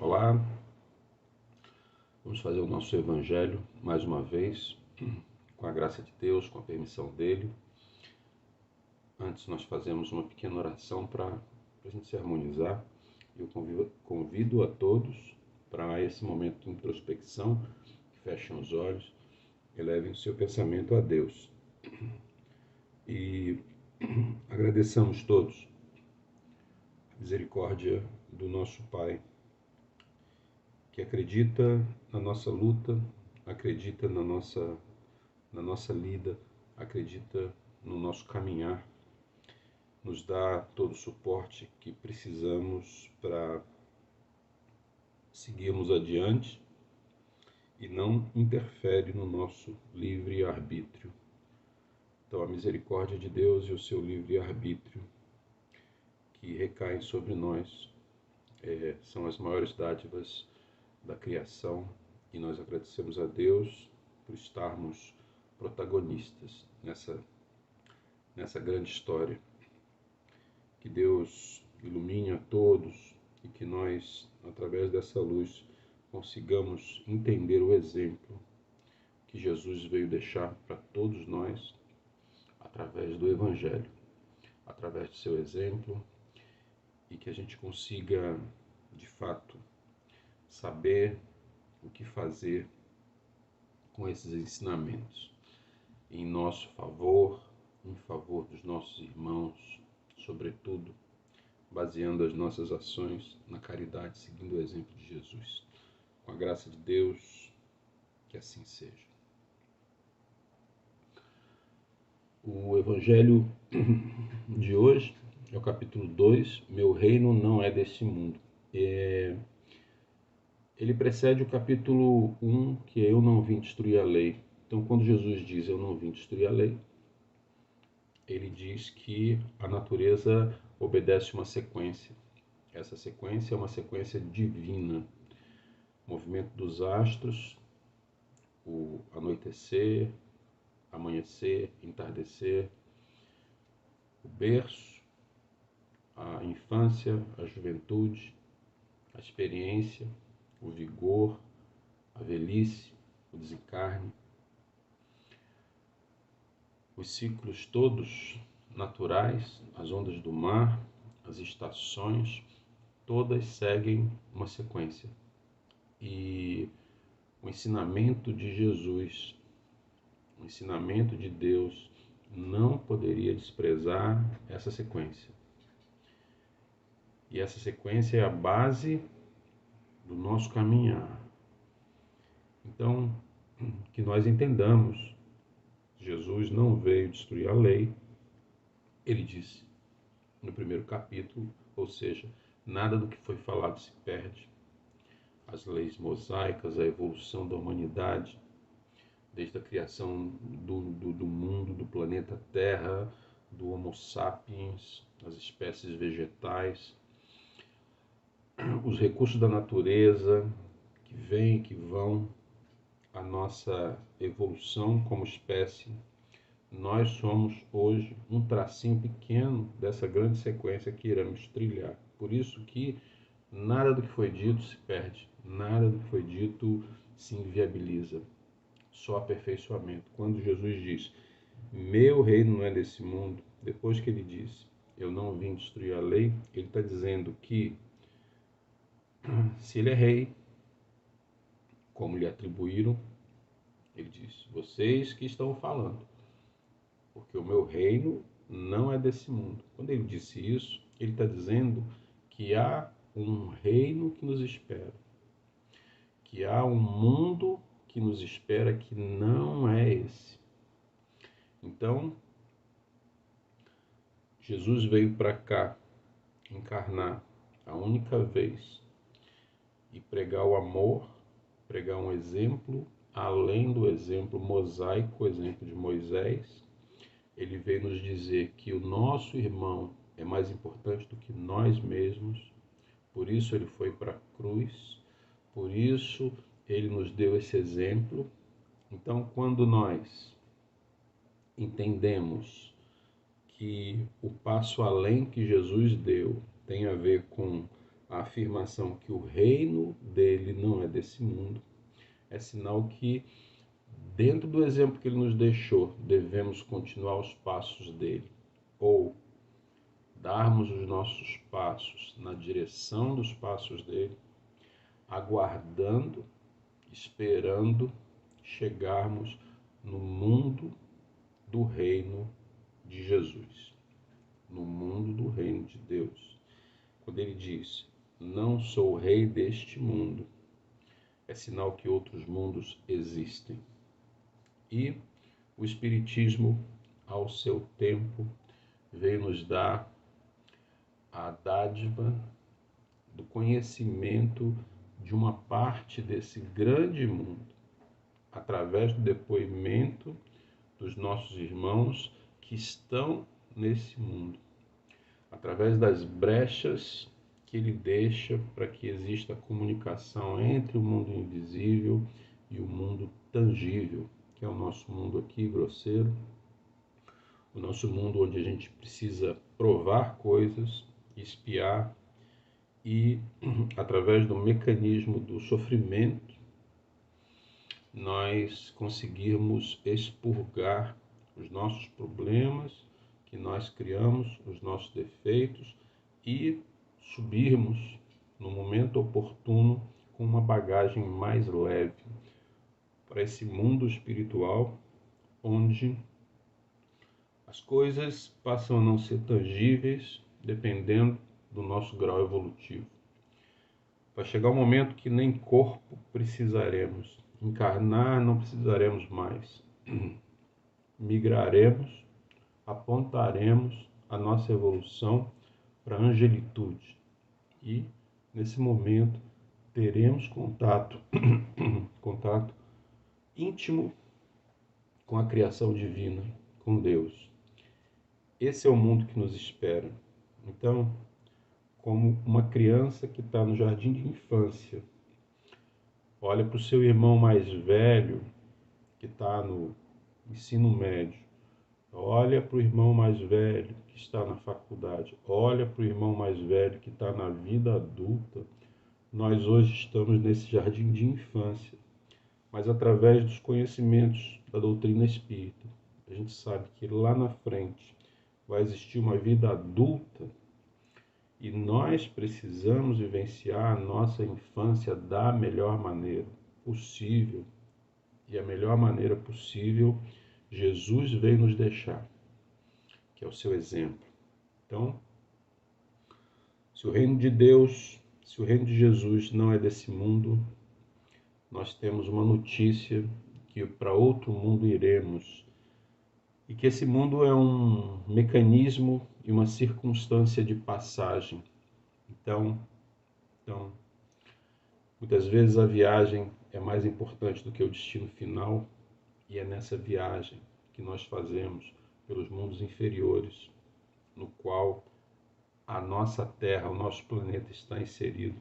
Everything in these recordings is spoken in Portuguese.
Olá, vamos fazer o nosso Evangelho mais uma vez, com a graça de Deus, com a permissão dEle. Antes nós fazemos uma pequena oração para a gente se harmonizar. Eu convido a todos para esse momento de introspecção, que fechem os olhos, elevem o seu pensamento a Deus. E agradeçamos todos a misericórdia do nosso Pai, que acredita na nossa luta, acredita na nossa lida, acredita no nosso caminhar, nos dá todo o suporte que precisamos para seguirmos adiante e não interfere no nosso livre-arbítrio. Então, a misericórdia de Deus e o seu livre-arbítrio que recaem sobre nós são as maiores dádivas da criação, e nós agradecemos a Deus por estarmos protagonistas nessa grande história. Que Deus ilumine a todos e que nós, através dessa luz, consigamos entender o exemplo que Jesus veio deixar para todos nós através do Evangelho, através do seu exemplo, e que a gente consiga, de fato, saber o que fazer com esses ensinamentos em nosso favor, em favor dos nossos irmãos, sobretudo baseando as nossas ações na caridade, seguindo o exemplo de Jesus. Com a graça de Deus, que assim seja. O Evangelho de hoje é o capítulo 2, Meu reino não é deste mundo. Ele precede o capítulo 1, que é Eu não vim destruir a lei. Então, quando Jesus diz Eu não vim destruir a lei, ele diz que a natureza obedece uma sequência. Essa sequência é uma sequência divina. O movimento dos astros, o anoitecer, amanhecer, entardecer, o berço, a infância, a juventude, a experiência, o vigor, a velhice, o desencarne. Os ciclos todos naturais, as ondas do mar, as estações, todas seguem uma sequência. E o ensinamento de Jesus, o ensinamento de Deus, não poderia desprezar essa sequência. E essa sequência é a base do nosso caminhar. Então, que nós entendamos, Jesus não veio destruir a lei, ele disse no primeiro capítulo, ou seja, nada do que foi falado se perde. As leis mosaicas, a evolução da humanidade, desde a criação do mundo, do planeta Terra, do Homo sapiens, as espécies vegetais, os recursos da natureza que vêm e que vão, a nossa evolução como espécie. Nós somos hoje um tracinho pequeno dessa grande sequência que iremos trilhar. Por isso que nada do que foi dito se perde, nada do que foi dito se inviabiliza. Só aperfeiçoamento. Quando Jesus diz, meu reino não é desse mundo, depois que ele disse, eu não vim destruir a lei, ele está dizendo que se ele é rei, como lhe atribuíram, ele diz, vocês que estão falando, porque o meu reino não é desse mundo. Quando ele disse isso, ele está dizendo que há um reino que nos espera, que há um mundo que nos espera que não é esse. Então, Jesus veio para cá encarnar a única vez e pregar o amor, pregar um exemplo, além do exemplo mosaico, o exemplo de Moisés. Ele veio nos dizer que o nosso irmão é mais importante do que nós mesmos, por isso ele foi para a cruz, por isso ele nos deu esse exemplo. Então, quando nós entendemos que o passo além que Jesus deu tem a ver com a afirmação que o reino dele não é desse mundo, é sinal que, dentro do exemplo que ele nos deixou, devemos continuar os passos dele, ou darmos os nossos passos na direção dos passos dele, aguardando, esperando chegarmos no mundo do reino de Jesus, no mundo do reino de Deus. Quando ele diz, não sou o rei deste mundo, é sinal que outros mundos existem. E o Espiritismo, ao seu tempo, veio nos dar a dádiva do conhecimento de uma parte desse grande mundo, através do depoimento dos nossos irmãos que estão nesse mundo, através das brechas que ele deixa para que exista a comunicação entre o mundo invisível e o mundo tangível, que é o nosso mundo aqui, grosseiro, o nosso mundo onde a gente precisa provar coisas, espiar e, através do mecanismo do sofrimento, nós conseguirmos expurgar os nossos problemas que nós criamos, os nossos defeitos e subirmos no momento oportuno com uma bagagem mais leve para esse mundo espiritual onde as coisas passam a não ser tangíveis dependendo do nosso grau evolutivo. Vai chegar um momento que nem corpo precisaremos, encarnar não precisaremos mais. Migraremos, apontaremos a nossa evolução para a angelitude. E, nesse momento, teremos contato íntimo com a criação divina, com Deus. Esse é o mundo que nos espera. Então, como uma criança que está no jardim de infância, olha para o seu irmão mais velho, que está no ensino médio, olha para o irmão mais velho que está na faculdade, olha para o irmão mais velho que está na vida adulta. Nós hoje estamos nesse jardim de infância, mas através dos conhecimentos da doutrina espírita, a gente sabe que lá na frente vai existir uma vida adulta e nós precisamos vivenciar a nossa infância da melhor maneira possível. E a melhor maneira possível, Jesus veio nos deixar, que é o seu exemplo. Então, se o reino de Deus, se o reino de Jesus não é desse mundo, nós temos uma notícia que para outro mundo iremos. E que esse mundo é um mecanismo e uma circunstância de passagem. Então, muitas vezes a viagem é mais importante do que o destino final, e é nessa viagem que nós fazemos pelos mundos inferiores, no qual a nossa Terra, o nosso planeta está inserido,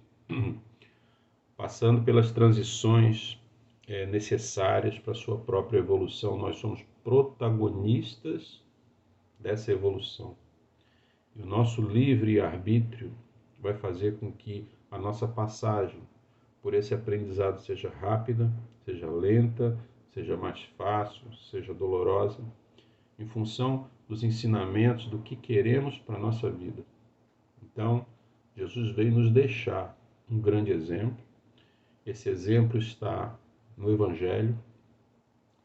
passando pelas transições necessárias para a sua própria evolução. Nós somos protagonistas dessa evolução. E o nosso livre arbítrio vai fazer com que a nossa passagem por esse aprendizado seja rápida, seja lenta, seja mais fácil, seja dolorosa, em função dos ensinamentos do que queremos para a nossa vida. Então, Jesus veio nos deixar um grande exemplo. Esse exemplo está no Evangelho,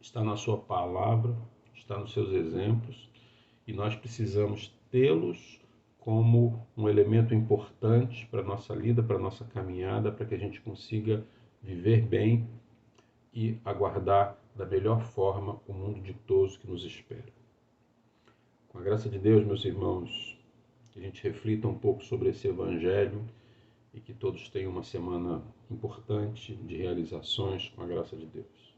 está na sua palavra, está nos seus exemplos, e nós precisamos tê-los como um elemento importante para a nossa vida, para a nossa caminhada, para que a gente consiga viver bem e aguardar da melhor forma o mundo ditoso que nos espera. Com a graça de Deus, meus irmãos, que a gente reflita um pouco sobre esse Evangelho e que todos tenham uma semana importante de realizações com a graça de Deus.